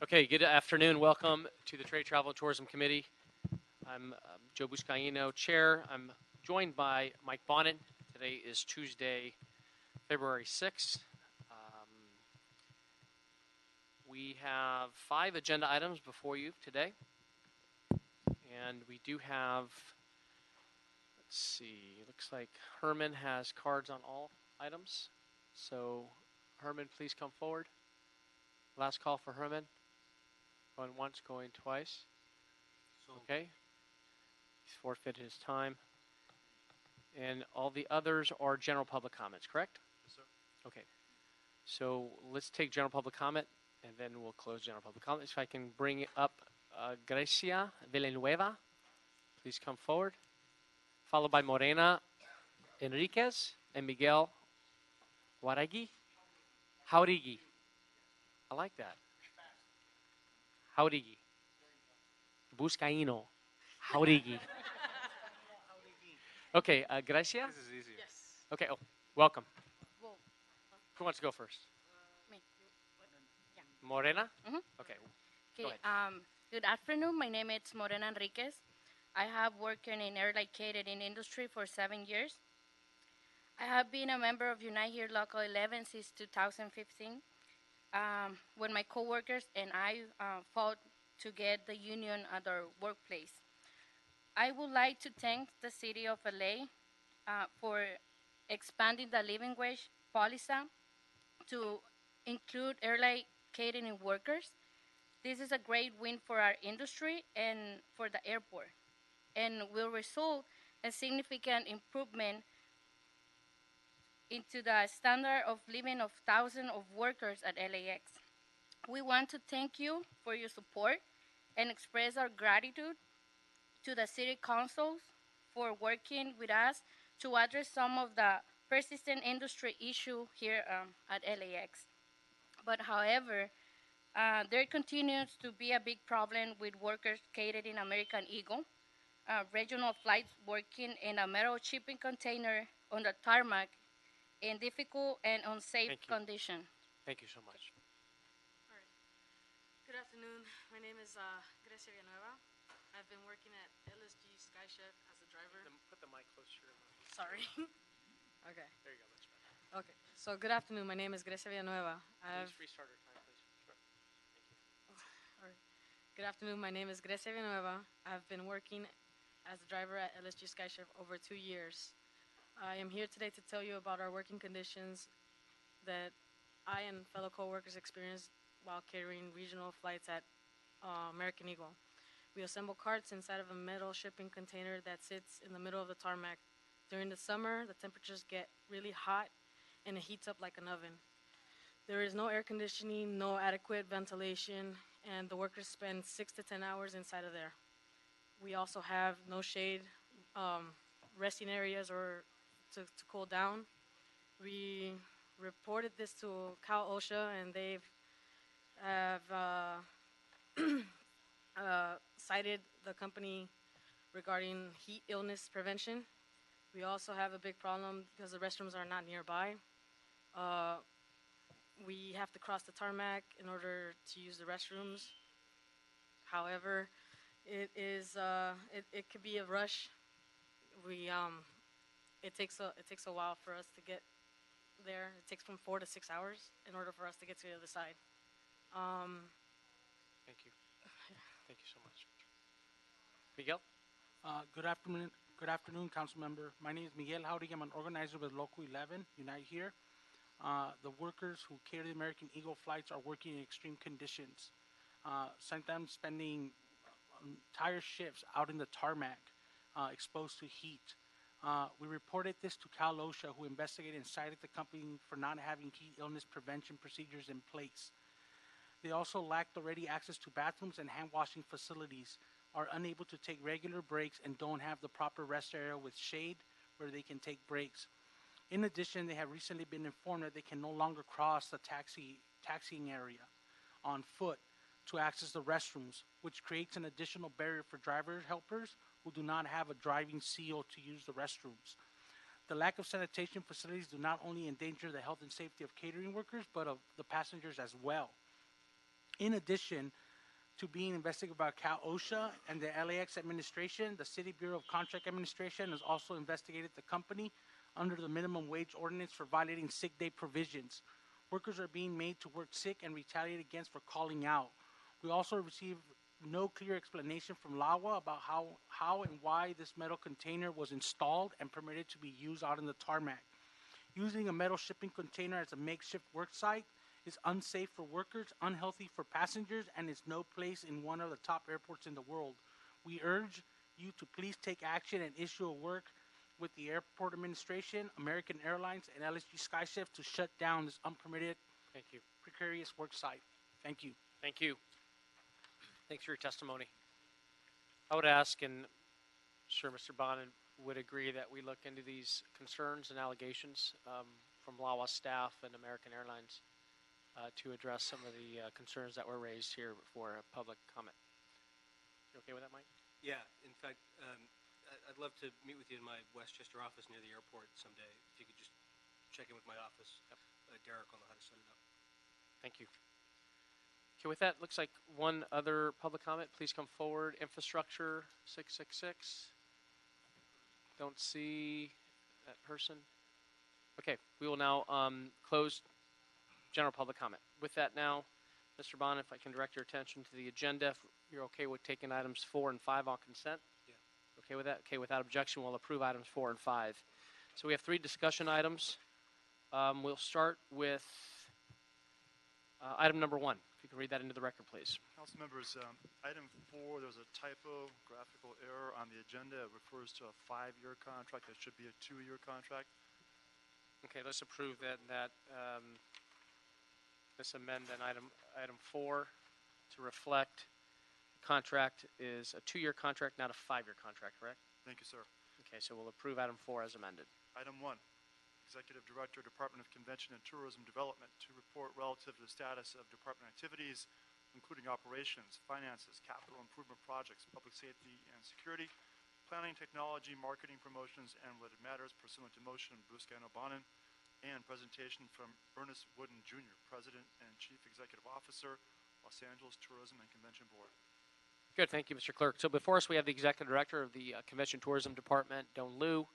Okay, good afternoon. Welcome to the Trade, Travel, and Tourism Committee. I'm Joe Buscaino, Chair. I'm joined by Mike Bonnet. Today is Tuesday, February 6th. We have 5 agenda items before you today. And we do have, let's see, looks like Herman has cards on all items. So, Herman, please come forward. Last call for Herman. Going once, going twice. Okay. He's forfeited his time. And all the others are general public comments, correct? Yes, sir. Okay. So let's take general public comment, and then we'll close general public comment. If I can bring up Grecia Villanueva, please come forward. Followed by Morena Enriquez and Miguel Waragi. Jaurigi. I like that. Jaurigi. Buscaino. Jaurigi. Okay, Gracia? This is easier. Yes. Okay, welcome. Well, Who wants to go first? me. Yeah. Morena? Mhm. Okay. Go Okay. ahead. Good afternoon. My name is Morena Enriquez. I have worked in airline catering industry for 7 years. I have been a member of Unite Here Local 11 since 2015. When my coworkers and I fought to get the union at our workplace. I would like to thank the city of LA for expanding the living wage policy to include airline catering workers. This is a great win for our industry and for the airport, and will result in significant improvement into the standard of living of thousands of workers at LAX. We want to thank you for your support and express our gratitude to the City Councils for working with us to address some of the persistent industry issue here at LAX. But however, there continues to be a big problem with workers catering American Eagle, regional flights working in a metal shipping container on the tarmac in difficult and unsafe Thank you. conditions. Thank you so much. All right. Good afternoon. My name is Grecia Villanueva. I've been working at LSG Sky Chef as a driver. Put the mic closer to your mouth. Sorry. Okay. There you go. That's better. Okay. So good afternoon. My name is Grecia Villanueva. Please restart our time, please. Sure. All right. Good afternoon. My name is Grecia Villanueva. I've been working as a driver at LSG Sky Chef over 2 years. I am here today to tell you about our working conditions that I and fellow coworkers experienced while carrying regional flights at American Eagle. We assemble carts inside of a metal shipping container that sits in the middle of the tarmac. During the summer, the temperatures get really hot and it heats up like an oven. There is no air conditioning, no adequate ventilation, and the workers spend 6 to 10 hours inside of there. We also have no shade, resting areas or to cool down. We reported this to Cal OSHA, and they've have cited the company regarding heat illness prevention. We also have a big problem because the restrooms are not nearby. We have to cross the tarmac in order to use the restrooms. However, it could be a rush. It takes a while for us to get there. It takes from 4 to 6 hours in order for us to get to the other side. Thank you. Thank you so much. Miguel? Good afternoon, council member. My name is Miguel Jaurigi. I'm an organizer with Local 11, Unite Here. The workers who carry the American Eagle flights are working in extreme conditions, sometimes spending entire shifts out in the tarmac, exposed to heat. We reported this to Cal OSHA, who investigated and cited the company for not having heat illness prevention procedures in place. They also lacked already access to bathrooms and hand washing facilities, are unable to take regular breaks, and don't have the proper rest area with shade where they can take breaks. In addition, they have recently been informed that they can no longer cross the taxiing area on foot to access the restrooms, which creates an additional barrier for driver helpers who do not have a driving seal to use the restrooms. The lack of sanitation facilities do not only endanger the health and safety of catering workers, but of the passengers as well. In addition to being investigated by Cal OSHA and the LAX administration, the City Bureau of Contract Administration has also investigated the company under the minimum wage ordinance for violating sick day provisions. Workers are being made to work sick and retaliated against for calling out. We also received no clear explanation from LAWA about how and why this metal container was installed and permitted to be used out in the tarmac. Using a metal shipping container as a makeshift work site is unsafe for workers, unhealthy for passengers, and is no place in one of the top airports in the world. We urge you to please take action and issue a work with the airport administration, American Airlines, and LSG SkyChef to shut down this unpermitted, Thank you. precarious work site. Thank you. Thank you. Thanks for your testimony. I would ask, and sure Mr. Bonin would agree, that we look into these concerns and allegations from LAWA staff and American Airlines to address some of the concerns that were raised here for public comment. You okay with that, Mike? Yeah, in fact, I'd love to meet with you in my Westchester office near the airport someday. If you could just check in with my office. Yep. Derek will know how to set it up. Thank you. Okay, with that, looks like one other public comment. Please come forward. Infrastructure 666. Don't see that person. Okay, we will now close general public comment. With that now, Mr. Bond, if I can direct your attention to the agenda. If you're okay with taking items 4 and 5 on consent? Yeah. Okay with that? Okay, without objection, we'll approve items 4 and 5. So we have 3 discussion items. We'll start with item number 1. If you can read that into the record, please. Council members, item 4, there was a typo, graphical error on the agenda. It refers to a 5-year contract. It should be a 2-year contract. Okay, let's approve that. Let's amend then item 4 to reflect contract is a 2-year contract, not a 5-year contract, correct? Thank you, sir. Okay, so we'll approve item 4 as amended. Item 1, Executive Director, Department of Convention and Tourism Development, to report relative to the status of department activities, including operations, finances, capital improvement projects, public safety and security, planning, technology, marketing, promotions, and related matters pursuant to motion Buscaino-Bonin, and presentation from Ernest Wooden, Jr., President and Chief Executive Officer, Los Angeles Tourism and Convention Board. Good, thank you, Mr. Clerk. So before us, we have the Executive Director of the Convention Tourism Department, Don Liu.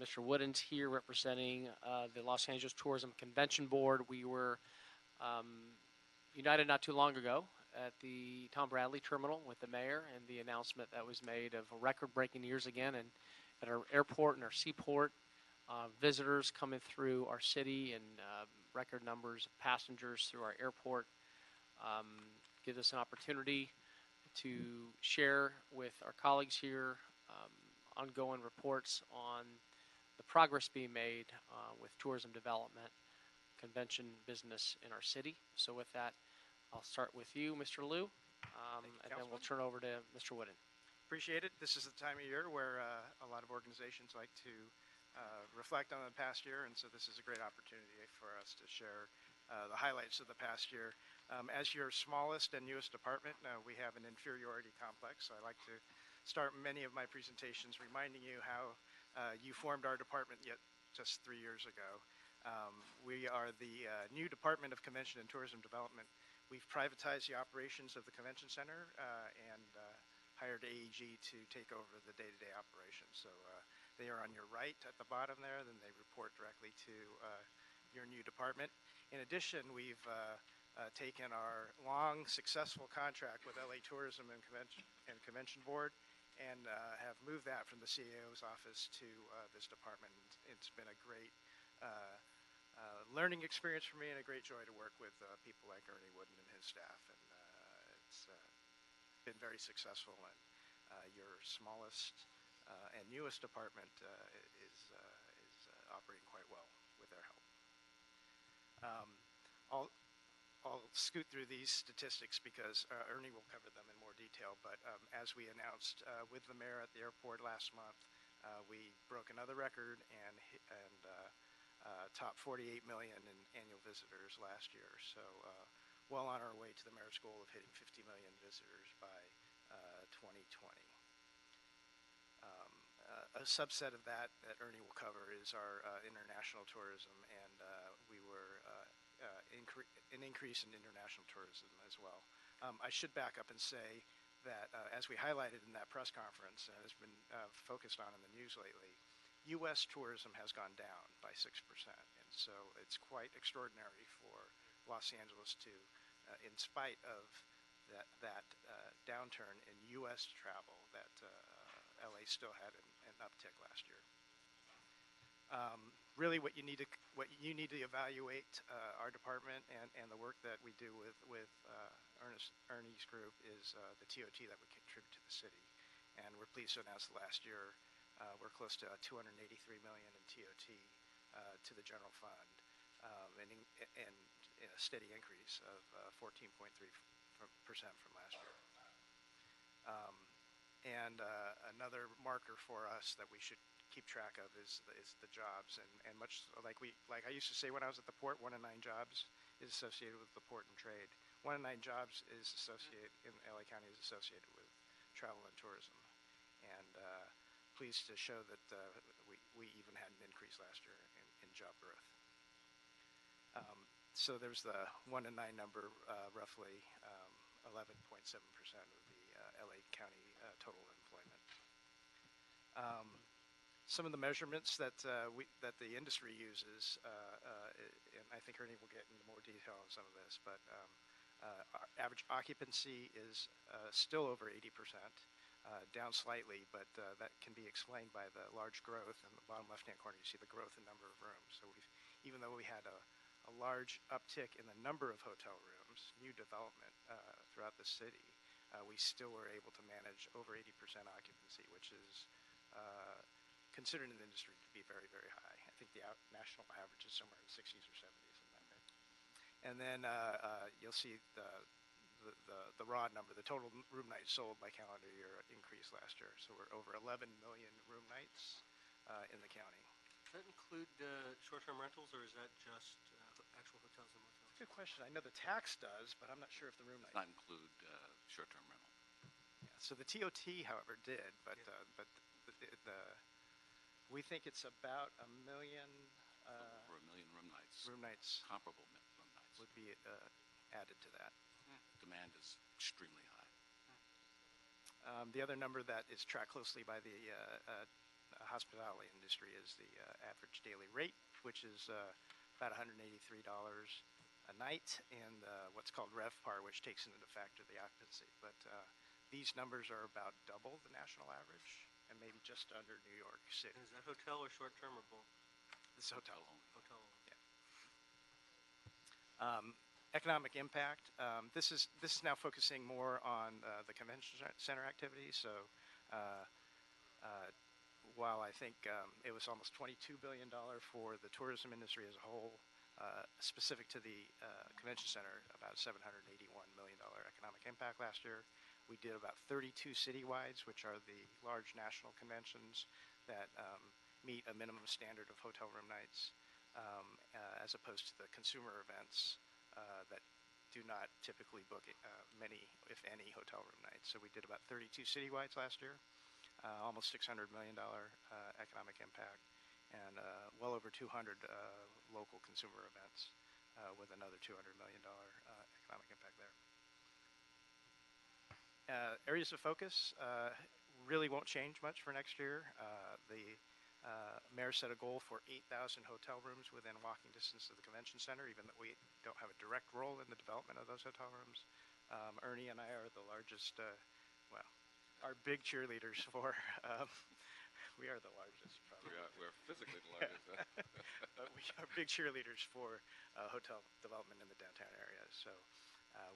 Mr. Wooden's here representing the Los Angeles Tourism Convention Board. We were united not too long ago at the Tom Bradley Terminal with the mayor and the announcement that was made of record-breaking years again and at our airport and our seaport. Visitors coming through our city and record numbers of passengers through our airport gives us an opportunity to share with our colleagues here ongoing reports on the progress being made with tourism development, convention business in our city. So with that, I'll start with you, Mr. Liu, and then we'll turn over to Mr. Wooden. Appreciate it. This is the time of year where a lot of organizations like to reflect on the past year, and so this is a great opportunity for us to share the highlights of the past year. As your smallest and newest department, we have an inferiority complex, so I like to start many of my presentations reminding you how you formed our department yet just 3 years ago. We are the new Department of Convention and Tourism Development. We've privatized the operations of the convention center and hired AEG to take over the day-to-day operations. So they are on your right at the bottom there, then they report directly to your new department. In addition, we've taken our long, successful contract with LA Tourism and Convention Board and have moved that from the CAO's office to this department. It's been a great learning experience for me and a great joy to work with people like Ernie Wooden and his staff. And it's been very successful. And your smallest and newest department is operating quite well with their help. I'll scoot through these statistics because Ernie will cover them in more detail. But as we announced with the mayor at the airport last month, we broke another record and topped 48 million in annual visitors last year. So well on our way to the mayor's goal of hitting 50 million visitors by 2020. A subset of that Ernie will cover is our international tourism, and we were an increase in international tourism as well. I should back up and say that, as we highlighted in that press conference, and has been focused on in the news lately, U.S. tourism has gone down by 6%. And so it's quite extraordinary for Los Angeles to, in spite of that downturn in U.S. travel, that LA still had an uptick last year. Really, what you need to evaluate our department and the work that we do with Ernie's group is the TOT that we contribute to the city, and we're pleased to announce that last year we're close to $283 million in TOT to the general fund, and a steady increase of 14.3% from last year. And another marker for us that we should keep track of is the jobs, and much like I used to say when I was at the port, 1 in 9 jobs is associated with the port and trade. 1 in 9 jobs is associated in LA County is associated with travel and tourism, and pleased to show that we even had an increase last year in job growth. So there's the 1 in 9 number, roughly 11.7% of the LA County total employment. Some of the measurements that the industry uses, and I think Ernie will get into more detail on some of this, but our average occupancy is still over 80%, down slightly, but that can be explained by the large growth. In the bottom left-hand corner, you see the growth in number of rooms. So even though we had a large uptick in the number of hotel rooms, new development throughout the city, we still were able to manage over 80% occupancy, which is considered in the industry to be very, very high. I think the national average is somewhere in the 60s or 70s in that range. And then you'll see the raw number, the total room nights sold by calendar year increased last year. So we're over 11 million room nights in the county. Does that include short-term rentals, or is that just actual hotels and motels? Good question. I know the tax does, but I'm not sure if the room night Does not include short-term rental. Yeah, so the TOT, however, did, but we think it's about 1 million Over 1 million room nights. Comparable room nights. Would be added to that. Demand is extremely high. The other number that is tracked closely by the hospitality industry is the average daily rate, which is about $183 a night, and what's called RevPAR, which takes into factor the occupancy. But these numbers are about double the national average, and maybe just under New York City. And is that hotel or short-term or both? This is hotel only. Hotel only. Yeah. Economic impact. This is now focusing more on the convention center activities. So while I think it was almost $22 billion for the tourism industry as a whole, specific to the convention center, about $781 million economic impact last year. We did about 32 citywides, which are the large national conventions that meet a minimum standard of hotel room nights, as opposed to the consumer events that do not typically book many, if any, hotel room nights. So we did about 32 citywides last year, almost $600 million economic impact, and well over 200 local consumer events with another $200 million economic impact there. Areas of focus really won't change much for next year. The mayor set a goal for 8,000 hotel rooms within walking distance of the convention center, even though we don't have a direct role in the development of those hotel rooms. Ernie and I are the largest, our big cheerleaders for, we are the largest, probably. We're physically the largest. But we are big cheerleaders for hotel development in the downtown area. So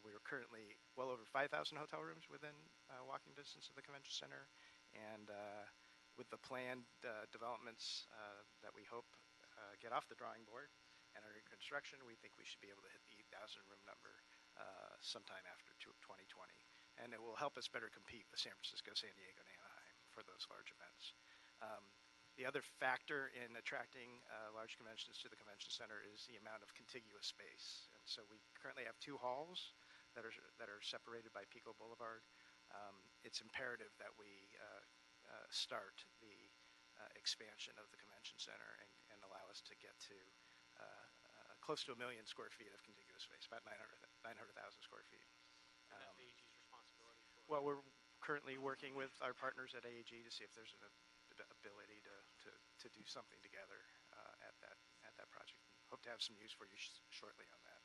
we are currently well over 5,000 hotel rooms within walking distance of the convention center. And with the planned developments that we hope get off the drawing board and are in construction, we think we should be able to hit the 8,000 room number sometime after 2020. And it will help us better compete with San Francisco, San Diego, and Anaheim for those large events. The other factor in attracting large conventions to the convention center is the amount of contiguous space. And so we currently have 2 halls that are separated by Pico Boulevard. It's imperative that we start the expansion of the convention center and allow us to get to close to 1 million square feet of contiguous space, about 900,000 square feet. And that's AG's responsibility for. Well, we're currently working with our partners at AAG to see if there's an ability to do something together at that project. And hope to have some news for you shortly on that.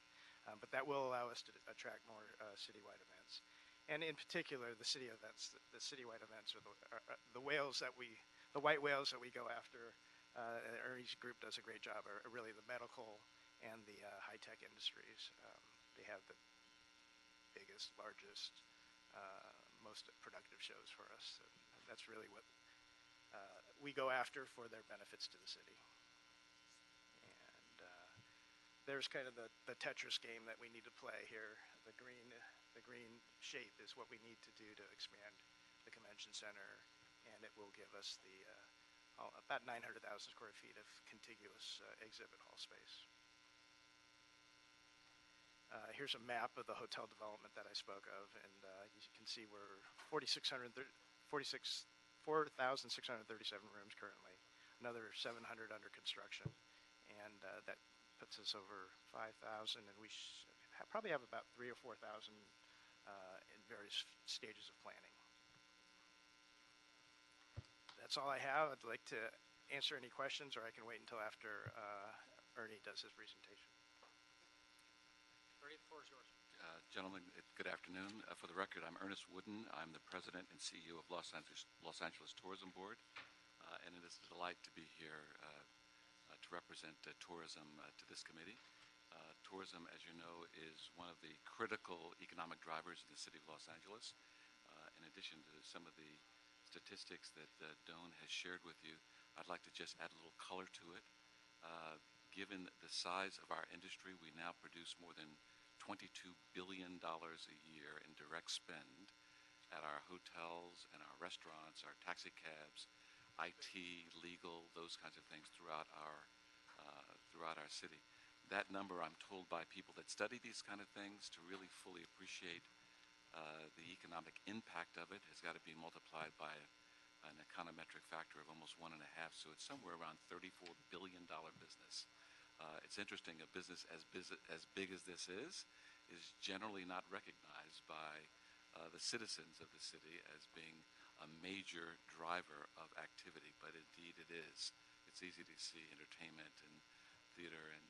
But that will allow us to attract more citywide events, and in particular, the city events. The citywide events are the whales the white whales that we go after. And Ernie's group does a great job. Are really the medical and the high-tech industries. They have the biggest, largest, most productive shows for us. And that's really what we go after for their benefits to the city. And there's kind of the Tetris game that we need to play here. The green shape is what we need to do to expand the convention center, and it will give us about 900,000 square feet of contiguous exhibit hall space. Here's a map of the hotel development that I spoke of, and you can see we're 4,637 rooms currently, another 700 under construction, and that puts us over 5,000, and we probably have about 3,000 or 4,000 in various stages of planning. That's all I have. I'd like to answer any questions, or I can wait until after Ernie does his presentation. Ernie, the floor is yours. Gentlemen, good afternoon. For the record, I'm Ernest Wooden. I'm the president and CEO of Los Angeles Tourism Board, and it is a delight to be here to represent tourism to this committee. Tourism, as you know, is one of the critical economic drivers in the city of Los Angeles. In addition to some of the statistics that Doan has shared with you, I'd like to just add a little color to it. Given the size of our industry, we now produce more than $22 billion a year in direct spend at our hotels and our restaurants, our taxi cabs, IT, legal, those kinds of things throughout our city. That number, I'm told by people that study these kind of things, to really fully appreciate the economic impact of it, has got to be multiplied by an econometric factor of almost 1.5. So it's somewhere around $34 billion business. It's interesting, a business as big as this is generally not recognized by the citizens of the city as being a major driver of activity, but indeed it is. It's easy to see entertainment and theater and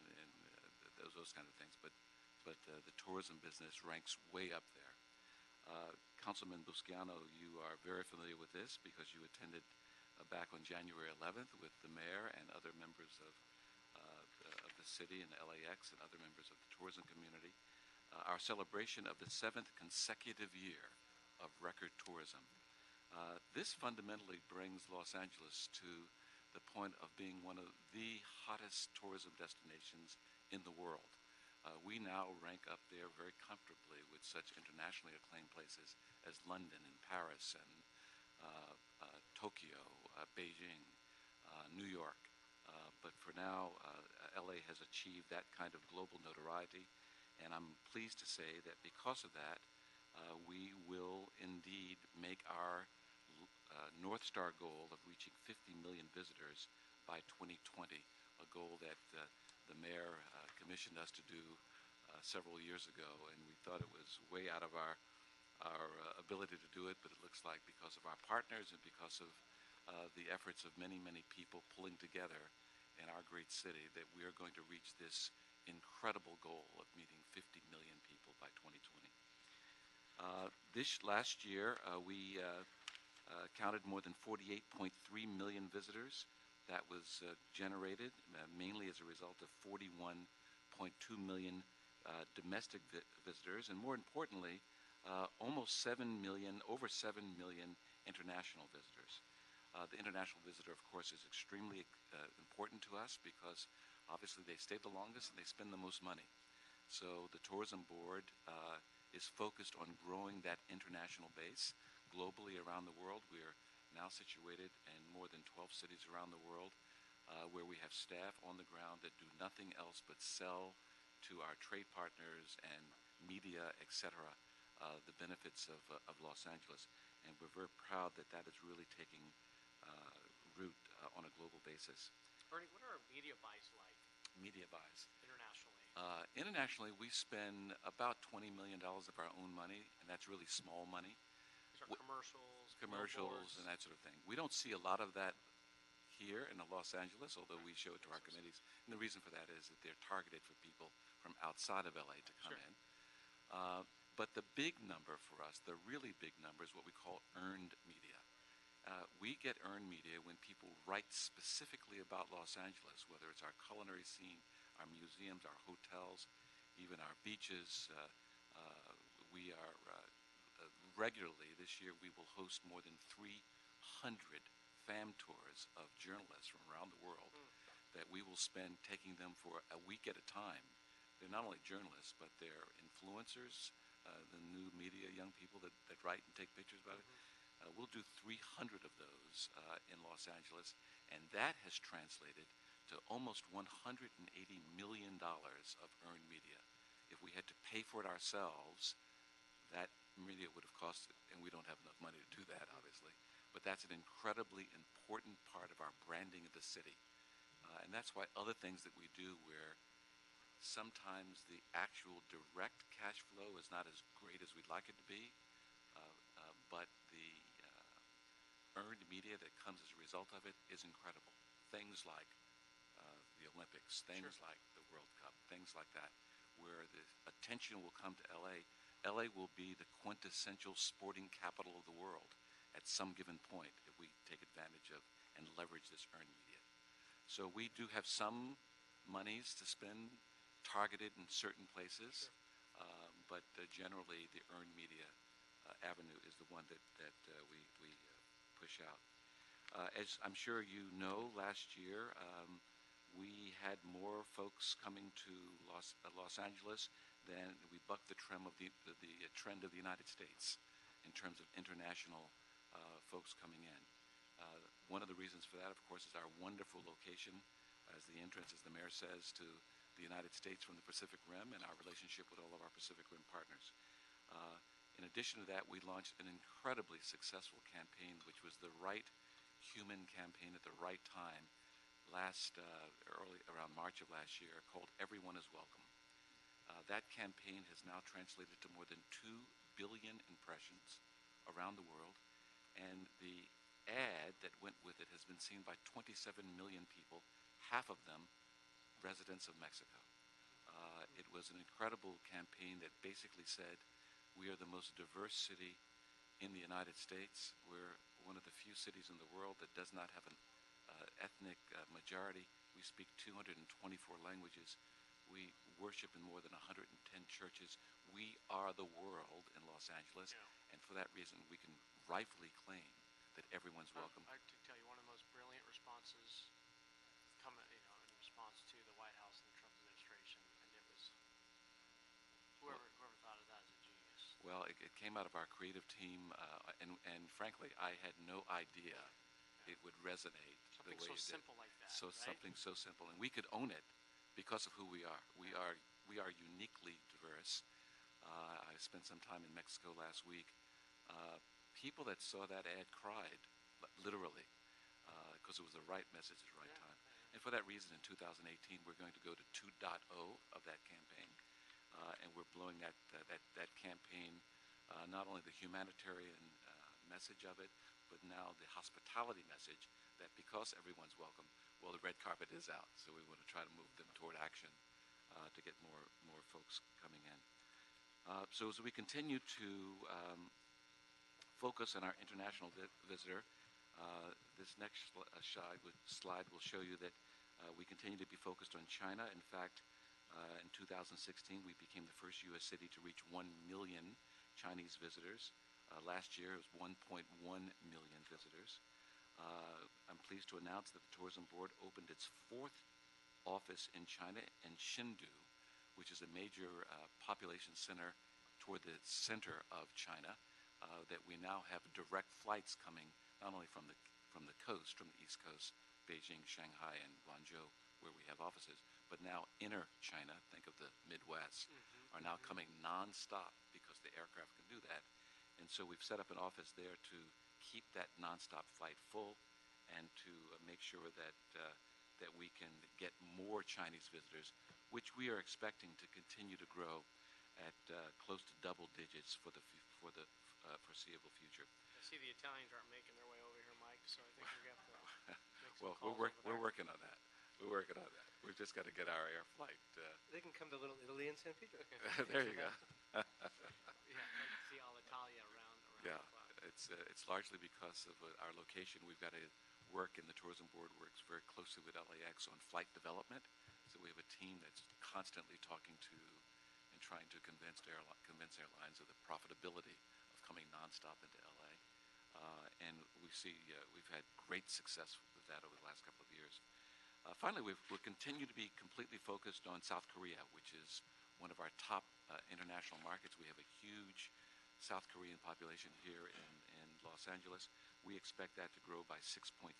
those kind of things, but the tourism business ranks way up there. Councilman Busciano, you are very familiar with this because you attended back on January 11th with the mayor and other members of the city and LAX and other members of the tourism community. Our celebration of the 7th consecutive year of record tourism. This fundamentally brings Los Angeles to the point of being one of the hottest tourism destinations in the world. We now rank up there very comfortably with such internationally acclaimed places as London and Paris and Tokyo, Beijing, New York. But for now, LA has achieved that kind of global notoriety, and I'm pleased to say that because of that, we will indeed make our North Star goal of reaching 50 million visitors by 2020, a goal that the mayor commissioned us to do several years ago, and we thought it was way out of our ability to do it, but it looks like because of our partners and because of the efforts of many, many people pulling together in our great city, that we are going to reach this incredible goal of meeting 50 million people by 2020. This last year, we counted more than 48.3 million visitors. That was generated mainly as a result of 41.2 million domestic visitors, and more importantly, over 7 million international visitors. The international visitor, of course, is extremely important to us because obviously they stay the longest and they spend the most money. So the Tourism Board is focused on growing that international base globally around the world. We are now situated in more than 12 cities around the world where we have staff on the ground that do nothing else but sell to our trade partners and media, etc., the benefits of Los Angeles. And we're very proud that that is really taking root on a global basis. Ernie, what are our media buys like? media buys. internationally? Internationally, we spend about $20 million of our own money, and that's really small money. These are Wh- commercials, Commercials and billboards. that sort of thing. We don't see a lot of that here in Los Angeles, although we show it to our committees. And the reason for that is that they're targeted for people from outside of LA to come Sure. in. But the big number for us, the really big number, is what we call earned media. We get earned media when people write specifically about Los Angeles, whether it's our culinary scene, our museums, our hotels, even our beaches. We are regularly, this year, we will host more than 300 fam tours of journalists from around the world that we will spend taking them for a week at a time. They're not only journalists, but they're influencers, the new media, young people that write and take pictures about it. We'll do 300 of those in Los Angeles, and that has translated to almost $180 million of earned media. If we had to pay for it ourselves, that media would have cost it, and we don't have enough money to do that, obviously. But that's an incredibly important part of our branding of the city. And that's why other things that we do where sometimes the actual direct cash flow is not as great as we'd like it to be, but the earned media that comes as a result of it is incredible. Things like the Olympics, things like the World Cup, things like that, where the attention will come to LA. LA will be the quintessential sporting capital of the world at some given point if we take advantage of and leverage this earned media. So we do have some monies to spend targeted in certain places, but generally the earned media avenue is the one that we push out. As I'm sure you know, last year we had more folks coming to Los Angeles than we bucked the trend of the trend of the United States in terms of international folks coming in. One of the reasons for that, of course, is our wonderful location as the entrance, as the mayor says, to the United States from the Pacific Rim and our relationship with all of our Pacific Rim partners. In addition to that, we launched an incredibly successful campaign, which was the right human campaign at the right time early around March of last year, called Everyone is Welcome. That campaign has now translated to more than 2 billion impressions around the world, and the ad that went with it has been seen by 27 million people, half of them residents of Mexico. It was an incredible campaign that basically said, we are the most diverse city in the United States. We're one of the few cities in the world that does not have an ethnic majority. We speak 224 languages. We worship in more than 110 churches. We are the world in Los Angeles, and for that reason, we can rightfully claim that everyone's welcome. I to tell you, one of the most brilliant responses in response to the White House and the Trump administration, and it was whoever thought of that as a genius. Well, it came out of our creative team, and frankly, I had no idea it would resonate Something the way so it did. simple like that. So right? something so simple, and we could own it because of who we are. We are uniquely diverse. I spent some time in Mexico last week. People that saw that ad cried, literally, because it was the right message at the right time. And for that reason, in 2018, we're going to go to 2.0 of that campaign, and we're blowing that campaign, not only the humanitarian message of it, but now the hospitality message that because everyone's welcome, well, the red carpet is out, so we want to try to move them toward action to get more folks coming in. So as we continue to focus on our international visitor, this next slide will show you that we continue to be focused on China. In fact, in 2016, we became the first U.S. city to reach 1 million Chinese visitors. Last year, it was 1.1 million visitors. I'm pleased to announce that the Tourism Board opened its 4th office in China in Chengdu, which is a major population center toward the center of China, that we now have direct flights coming not only from the coast, from the East Coast, Beijing, Shanghai, and Guangzhou, where we have offices, but now inner China, think of the Midwest, are now coming nonstop because the aircraft can do that. And so we've set up an office there to keep that nonstop flight full and to make sure that that we can get more Chinese visitors, which we are expecting to continue to grow at close to double digits for the foreseeable future. I see the Italians aren't making their way over here, Mike, so I think we're going to have to make some Well, calls we're working on that. We're working on that. We've just got to get our air flight. They can come to Little Italy in San Pedro. There you go. Yeah, I'd like to see Alitalia around Yeah, the clock. it's largely because of our location. We've got to work, and the tourism board works very closely with LAX on flight development. So we have a team that's constantly talking to and trying to convince airlines of the profitability of coming nonstop into LA. And we've had great success with that over the last couple of years. Finally, we'll continue to be completely focused on South Korea, which is one of our top international markets. We have a huge South Korean population here in Los Angeles. We expect that to grow by 6.3%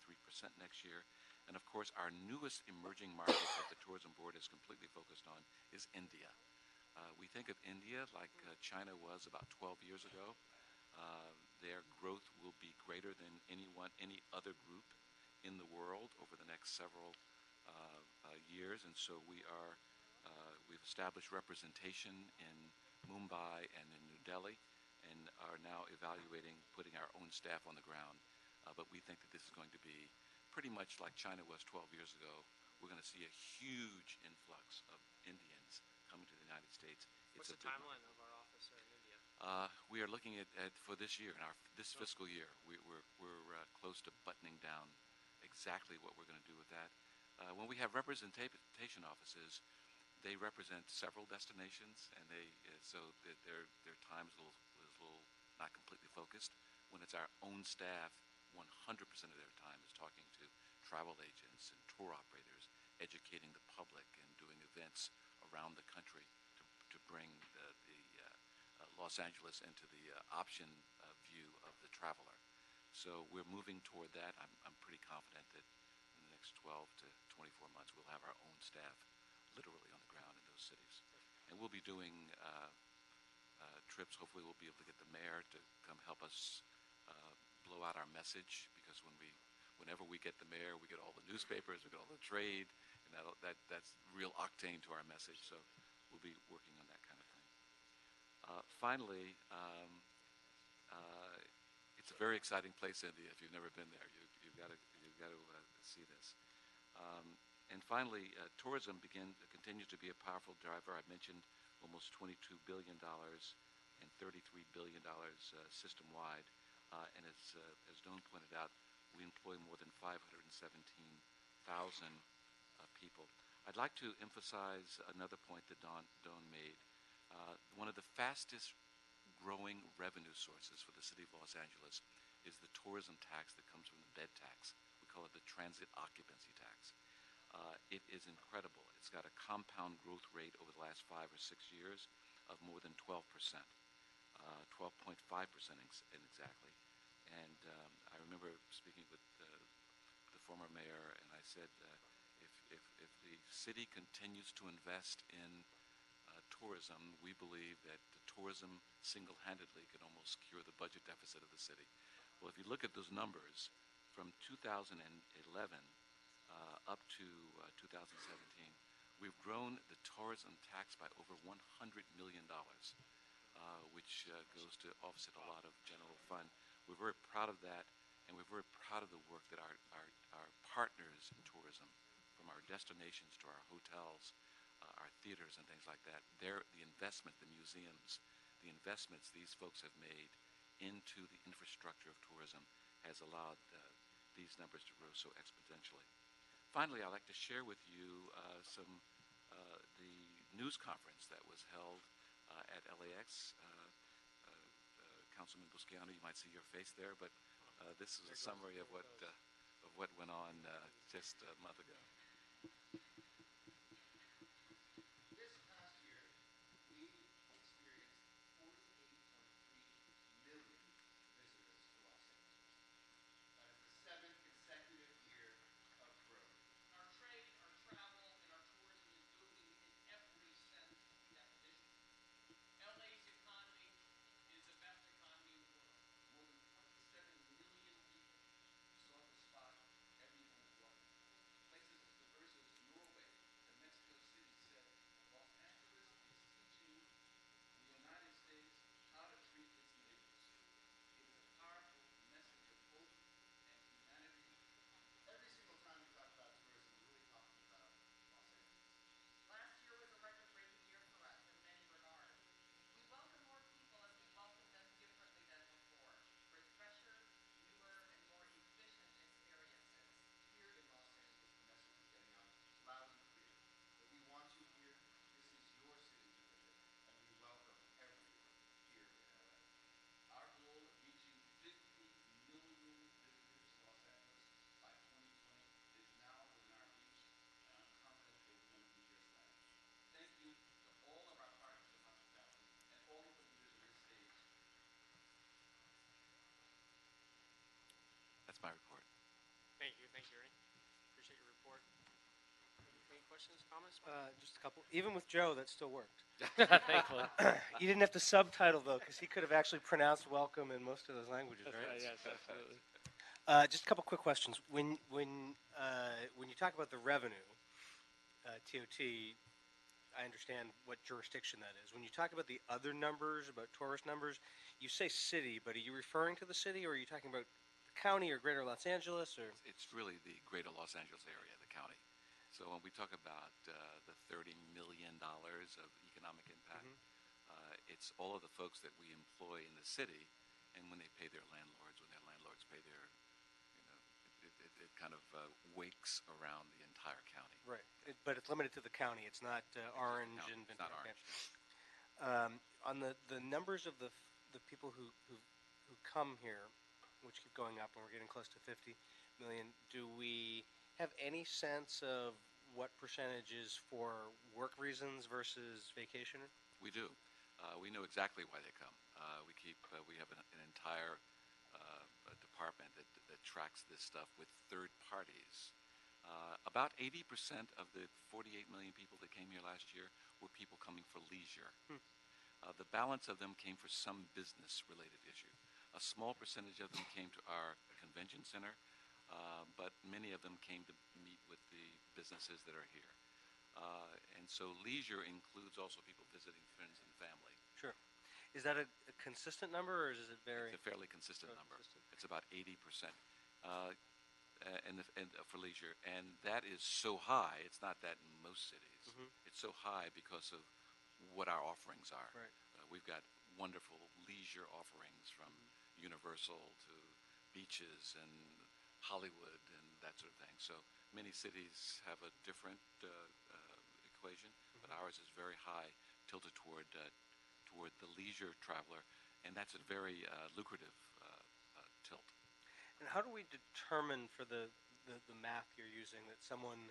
next year. And of course, our newest emerging market that the Tourism Board is completely focused on is India. We think of India like China was about 12 years ago. Their growth will be greater than any other group in the world over the next several years. And so we've established representation in Mumbai and in New Delhi, and are now evaluating putting our own staff on the ground. But we think that this is going to be pretty much like China was 12 years ago. We're going to see a huge influx of Indians coming to the United States. What's the timeline of our office there in India? We are looking at for this year, this fiscal year, we're close to buttoning down exactly what we're going to do with that. When we have representation offices, they represent several destinations, and their time is a little not completely focused. When it's our own staff, 100% of their time is talking to travel agents and tour operators, educating the public, and doing events around the country to bring the Los Angeles into the option view of the traveler. So we're moving toward that. I'm pretty confident that in the next 12 to 24 months we'll have our own staff literally on the ground in those cities. And we'll be doing trips. Hopefully we'll be able to get the mayor to come help us blow out our message, because whenever we get the mayor, we get all the newspapers, we get all the trade, and that's real octane to our message. So we'll be working on that kind of thing. Finally, it's a very exciting place, India. If you've never been there, you've got to see this. And finally, tourism continues to be a powerful driver. I mentioned almost $22 billion and $33 billion system-wide. And as Don pointed out, we employ more than 517,000 people. I'd like to emphasize another point that Don made. One of the fastest growing revenue sources for the city of Los Angeles is the tourism tax that comes from the bed tax. We call it the transit occupancy tax. It is incredible. It's got a compound growth rate over the last 5 or 6 years of more than 12%, 12.5% exactly. And I remember speaking with the former mayor, and I said, if the city continues to invest in tourism, we believe that the tourism single-handedly could almost cure the budget deficit of the city. Well, if you look at those numbers, from 2011 up to 2017, we've grown the tourism tax by over $100 million, which goes to offset a lot of general fund. We're very proud of that, and we're very proud of the work that our partners in tourism, from our destinations to our hotels, our theaters and things like that, the investment, the museums, the investments these folks have made into the infrastructure of tourism has allowed these numbers to grow so exponentially. Finally, I'd like to share with you the news conference that was held at LAX. Councilman Busquiano, you might see your face there, but this is a summary of what went on just a month ago. questions, comments? Just a couple. Even with Joe, that still worked. Thankfully. You didn't have to subtitle, though, because he could have actually pronounced welcome in most of those languages, That's right? right, yes, absolutely. Just a couple quick questions. When you talk about the revenue, TOT, I understand what jurisdiction that is. When you talk about the other numbers, about tourist numbers, you say city, but are you referring to the city, or are you talking about the county or Greater Los Angeles, or? It's really the greater Los Angeles area, the county. So when we talk about the $30 million of economic impact, it's all of the folks that we employ in the city, and when they pay their landlords, when their landlords pay their, it kind of wakes around the entire county. Right, but it's limited to the county. It's not Orange No, and it's not Ventura Orange. County. On the numbers of the people who come here, which keep going up, and we're getting close to 50 million, do we have any sense of what percentage is for work reasons versus vacation? We do. We know exactly why they come. We have an entire department that tracks this stuff with third parties. About 80% of the 48 million people that came here last year were people coming for leisure. The balance of them came for some business-related issue. A small percentage of them came to our convention center, but many of them came to meet with the businesses that are here. And so leisure includes also people visiting friends and family. Sure. Is that a consistent number, or does it vary? It's a fairly consistent number. Consistent. It's about 80%. For leisure, and that is so high. It's not that in most cities. It's so high because of what our offerings are. Right. We've got wonderful leisure offerings from Universal to beaches and Hollywood and that sort of thing. So many cities have a different equation, but ours is very high, tilted toward the leisure traveler, and that's a very lucrative tilt. And how do we determine for the math you're using that someone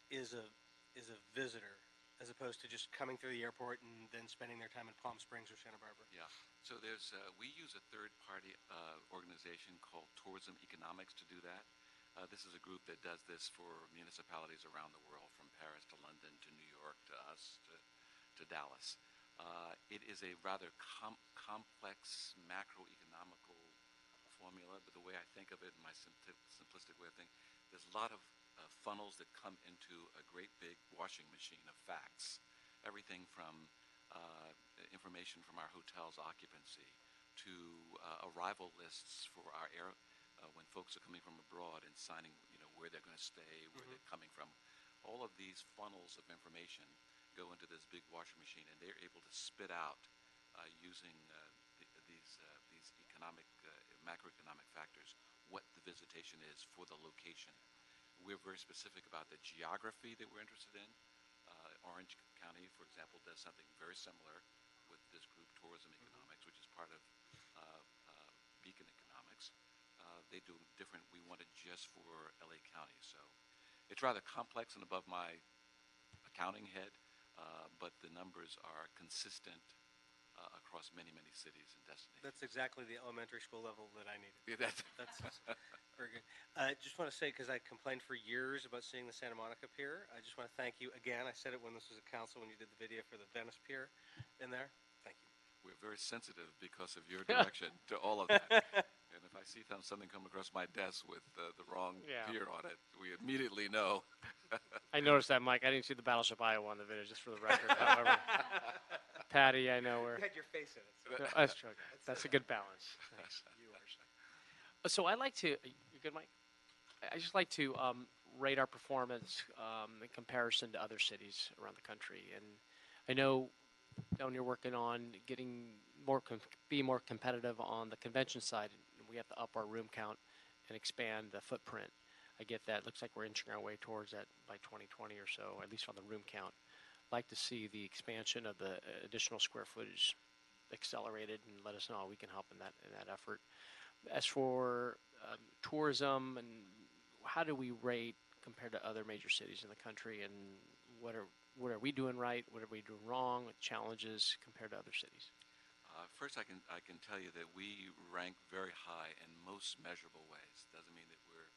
is a visitor as opposed to just coming through the airport and then spending their time in Palm Springs or Santa Barbara? Yeah. So we use a third-party organization called Tourism Economics to do that. This is a group that does this for municipalities around the world, from Paris to London to New York to us to Dallas. It is a rather complex macroeconomical formula, but the way I think of it, in my simplistic way of thinking, there's a lot of funnels that come into a great big washing machine of facts. Everything from information from our hotel's occupancy to arrival lists for our when folks are coming from abroad and signing, where they're going to stay, where they're coming from. All of these funnels of information go into this big washing machine, and they're able to spit out using these economic, macroeconomic factors, what the visitation is for the location. We're very specific about the geography that we're interested in. Orange County, for example, does something very similar with this group, Tourism Economics, which is part of Beacon Economics. They do different. We want it just for LA County. So it's rather complex and above my accounting head, but the numbers are consistent across many, many cities and destinations. That's exactly the elementary school level that I needed. Yeah, That's very good. I just want to say, because I complained for years about seeing the Santa Monica Pier, I just want to thank you again. I said it when this was a council, when you did the video for the Venice Pier in there. Thank you. We're very sensitive because of your direction to all of that. And if I see something come across my desk with the wrong pier on it, we immediately know. I noticed that, Mike. I didn't see the Battleship Iowa on the video, just for the record. However, Patty, I know You had your face in it. So. that's true. That's a good balance. Thanks. You are. So I like to. You good, Mike? I just like to rate our performance in comparison to other cities around the country, and I know down you're working on getting be more competitive on the convention side. We have to up our room count and expand the footprint. I get that. Looks like we're inching our way towards that by 2020 or so, at least on the room count. Like to see the expansion of the additional square footage accelerated, and let us know how we can help in that effort. As for tourism, and how do we rate compared to other major cities in the country, and what are we doing right? What are we doing wrong? Challenges compared to other cities? First, I can tell you that we rank very high in most measurable ways. Doesn't mean that we're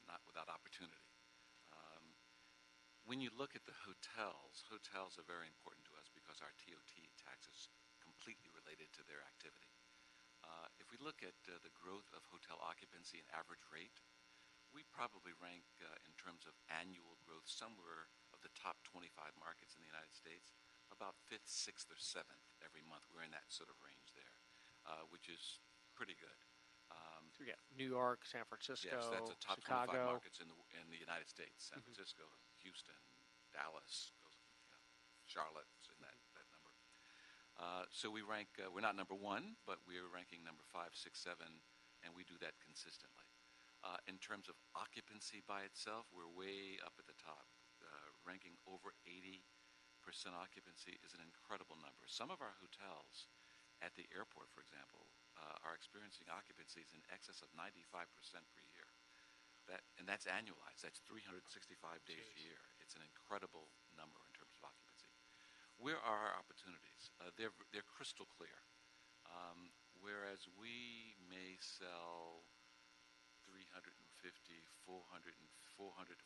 not without opportunity. when you look at the hotels, hotels are very important to us because our TOT tax is completely related to their activity. If we look at the growth of hotel occupancy and average rate, we probably rank in terms of annual growth somewhere of the top 25 markets in the United States, about 5th, 6th, or 7th every month. We're in that sort of range there, which is pretty good. So we got New York, San Francisco, Yes, that's the top 25 Chicago. markets in the United States. San Francisco, Houston, Dallas, Charlotte's in that number. So we rank, we're not number one, but we're ranking number 5, 6, 7, and we do that consistently. In terms of occupancy by itself, we're way up at the top. Ranking over 80% occupancy is an incredible number. Some of our hotels at the airport, for example, are experiencing occupancies in excess of 95% per year. And that's annualized. That's 365 days a year. It's an incredible number in terms of occupancy. Where are our opportunities? They're crystal clear. Whereas we may sell 350, 400 to 450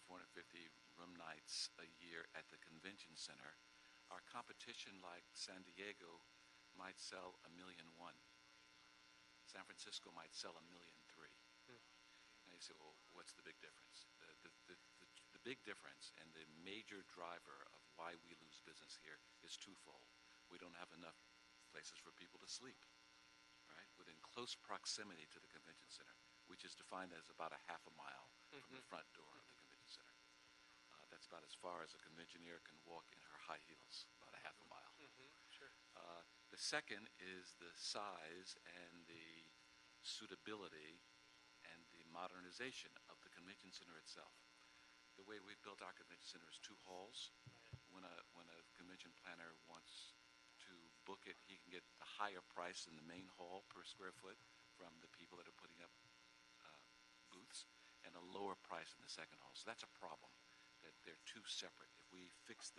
room nights a year at the convention center, our competition like San Diego might sell 1,000,001. San Francisco might sell 1,000,003. And you say, well, what's the big difference? The big difference and the major driver of why we lose business here is twofold. We don't have enough places for people to sleep, right? Within close proximity to the convention center, which is defined as about a half a mile from the front door of the convention center. That's about as far as a conventioneer can walk in her high heels, about a half a mile. Sure. The second is the size and the suitability and the modernization of the convention center itself. The way we've built our convention center is 2 halls. When a convention planner wants to book it, he can get a higher price in the main hall per square foot from the people that are putting up booths, and a lower price in the second hall. So that's a problem, that they're 2 separate. If we fix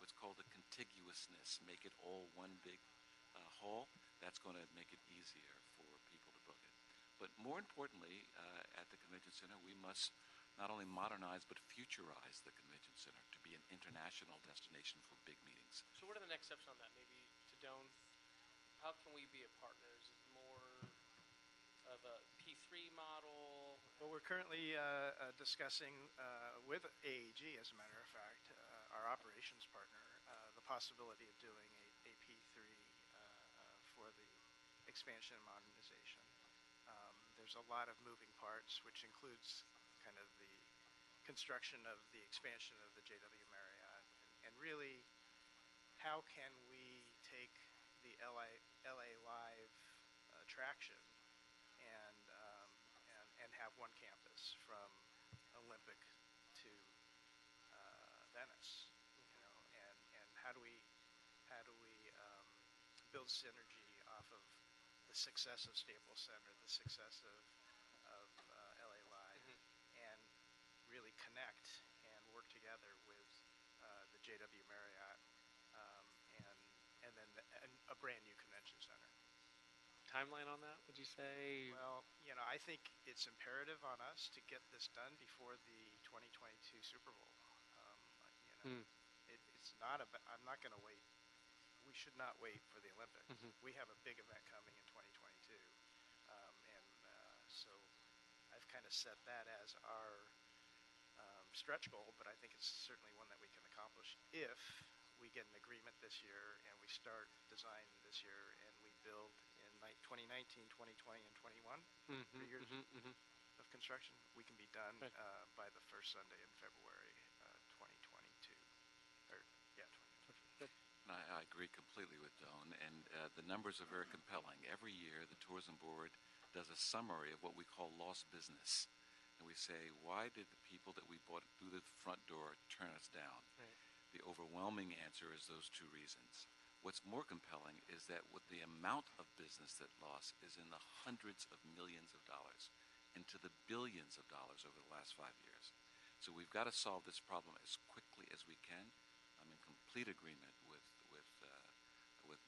what's called the contiguousness, make it all one big hall, that's going to make it easier for people to book it. But more importantly, at the convention center, we must not only modernize but futurize the convention center to be an international destination for big meetings. So what are the next steps on that? Maybe to Doan, how can we be a partner? Is it more of a P3 model? Well, we're currently discussing with AAG, as a matter of fact, our operations partner, the possibility of doing a P3 for the expansion and modernization. There's a lot of moving parts, which includes kind of the construction of the expansion of the JW Marriott, and really, how can we take the LA Live attraction and have one campus from Olympic to Venice, and how do we build synergy off of the success of Staples Center, the success of LA Live, and really connect and work together with the JW Marriott, and then a brand new convention center. Timeline on that, would you say? Well, I think it's imperative on us to get this done before the 2022 Super Bowl. It's not I'm not going to wait. We should not wait for the Olympics. We have a big event coming in 2022, so I've kind of set that as our stretch goal, but I think it's certainly one that we can accomplish if we get an agreement this year and we start design this year and we build in 2019, 2020, and 21, 3 years of construction. We can be done by the first Sunday in February 2022. I agree completely with Doan, and the numbers are very compelling. Every year, the tourism board does a summary of what we call lost business. And we say, why did the people that we brought through the front door turn us down? Right. The overwhelming answer is those 2 reasons. What's more compelling is that with the amount of business that lost is in the hundreds of millions of dollars, into the billions of dollars over the last 5 years. So we've got to solve this problem as quickly as we can. I'm in complete agreement with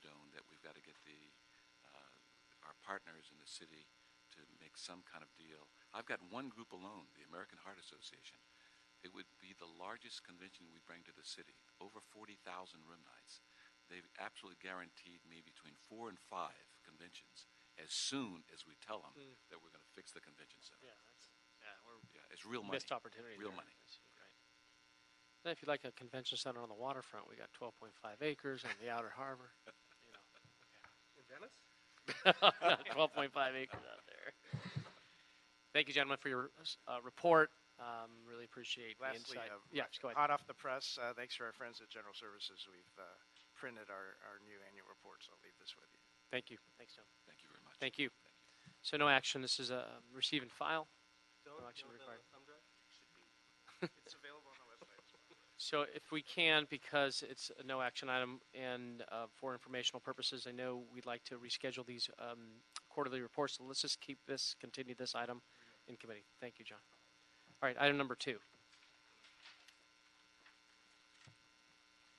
Doan that we've got to get our partners in the city to make some kind of deal. I've got one group alone, the American Heart Association. It would be the largest convention we bring to the city, over 40,000 room nights. They've absolutely guaranteed me between 4 and 5 conventions as soon as we tell them that we're going to fix the convention center. We're Yeah, it's real money. missed opportunity. Real there. money. I see, right. Then if you like a convention center on the waterfront, we got 12.5 acres on the outer harbor. You know, In Venice? 12.5 acres out there. Thank you, gentlemen, for your report. Really appreciate the Lastly, insight. Yeah, go ahead. hot off the press, thanks to our friends at General Services. We've printed our new annual report, so I'll leave this with you. Thank you. Thanks, John. Thank you very much. Thank you. So no action. This is a receive and file. No action required. It's available on the website as well. So if we can, because it's a no action item and for informational purposes, I know we'd like to reschedule these quarterly reports. So let's just continue this item in committee. Thank you, John. All right, item number 2.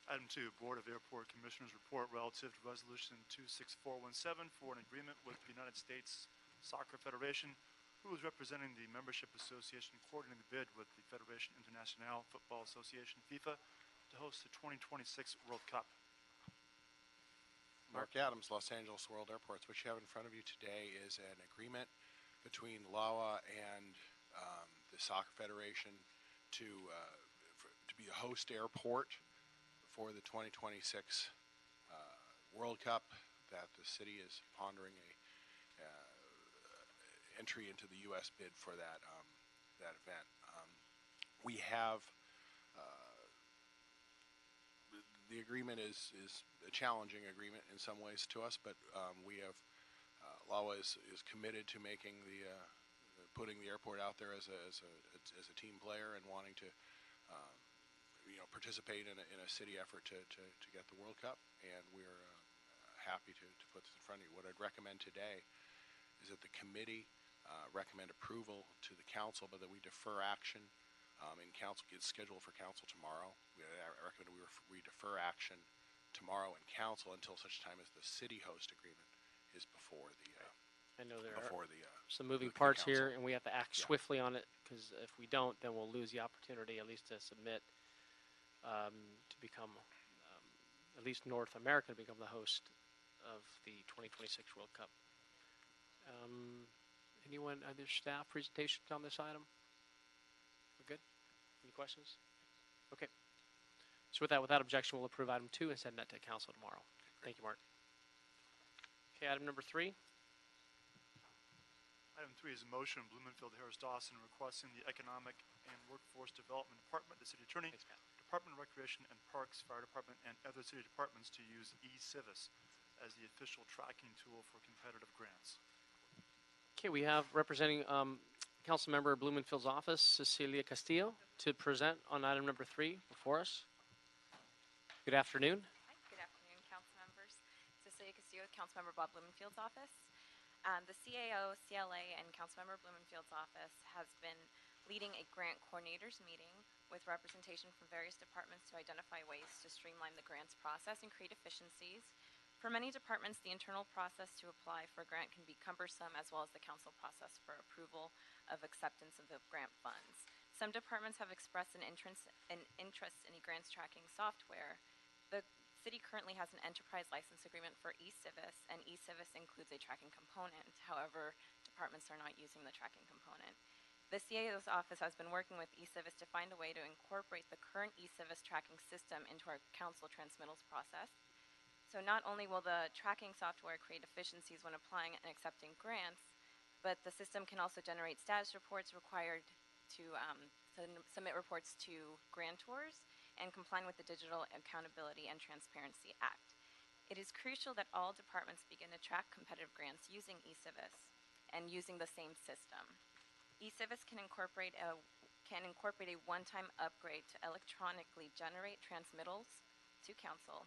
Item 2, Board of Airport Commissioners Report relative to Resolution 26417 for an agreement with the United States Soccer Federation, who is representing the Membership Association coordinating the bid with the Federation Internationale Football Association, FIFA, to host the 2026 World Cup. Mark Adams, Los Angeles World Airports. What you have in front of you today is an agreement between LAWA and the Soccer Federation to be a host airport for the 2026 World Cup. That the city is pondering a entry into the U.S. bid for that event. We have the agreement is a challenging agreement in some ways to us, but we have LAWA is committed to making putting the airport out there as a team player and wanting to participate in a city effort to get the World Cup, and we're happy to put this in front of you. What I'd recommend today is that the committee recommend approval to the council, but that we defer action in council. It's scheduled for council tomorrow. I recommend we defer action tomorrow in council until such time as the city host agreement is before the I know there before are the some moving the parts council. here, and we have to act Yeah. swiftly on it, because if we don't, then we'll lose the opportunity at least to submit to become, at least North America, to become the host of the 2026 World Cup. Anyone, other staff presentations on this item? We're good? Any questions? Okay. So without objection, we'll approve item 2 and send that to council tomorrow. Thank you, Mark. Okay, item number 3. Item 3 is a motion of Blumenfield Harris Dawson requesting the Economic and Workforce Development Department, the City Attorney, Thanks, Pat. Department of Recreation and Parks, Fire Department, and other city departments to use e-Civis as the official tracking tool for competitive grants. Okay, we have representing Councilmember Blumenfield's office, Cecilia Castillo, to present on item number 3 before us. Good afternoon. Hi, good afternoon, council members. Cecilia Castillo with Councilmember Bob Blumenfield's office. The CAO, CLA, and Councilmember Blumenfield's office has been leading a grant coordinators meeting with representation from various departments to identify ways to streamline the grants process and create efficiencies. For many departments, the internal process to apply for a grant can be cumbersome, as well as the council process for approval of acceptance of the grant funds. Some departments have expressed an interest in a grants tracking software. The city currently has an enterprise license agreement for e-Civis, and e-Civis includes a tracking component. However, departments are not using the tracking component. The CAO's office has been working with e-Civis to find a way to incorporate the current e-Civis tracking system into our council transmittals process. So not only will the tracking software create efficiencies when applying and accepting grants, but the system can also generate status reports required to submit reports to grantors and complying with the Digital Accountability and Transparency Act. It is crucial that all departments begin to track competitive grants using e-Civis and using the same system. e-Civis can incorporate a one-time upgrade to electronically generate transmittals to council,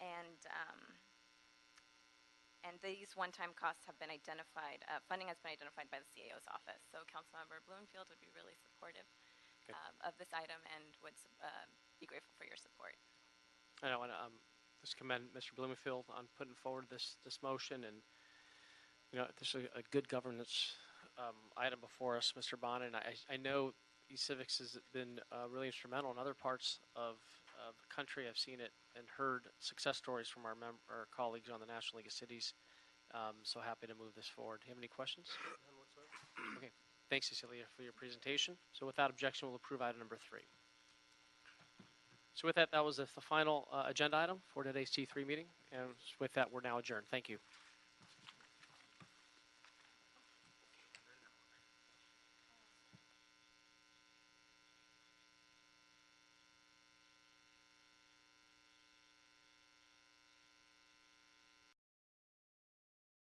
and these one-time costs have been identified. Funding has been identified by the CAO's office. So Councilmember Blumenfield would be really supportive of this item and would be grateful for your support. I want to just commend Mr. Blumenfield on putting forward this motion, and this is a good governance item before us, Mr. Bond. And I know eCivics has been really instrumental in other parts of the country. I've seen it and heard success stories from our colleagues on the National League of Cities. So happy to move this forward. Do you have any questions? None whatsoever. Okay. Thanks, Cecilia, for your presentation. So without objection, we'll approve item number 3. So with that, that was the final agenda item for today's T3 meeting. And with that, we're now adjourned. Thank you.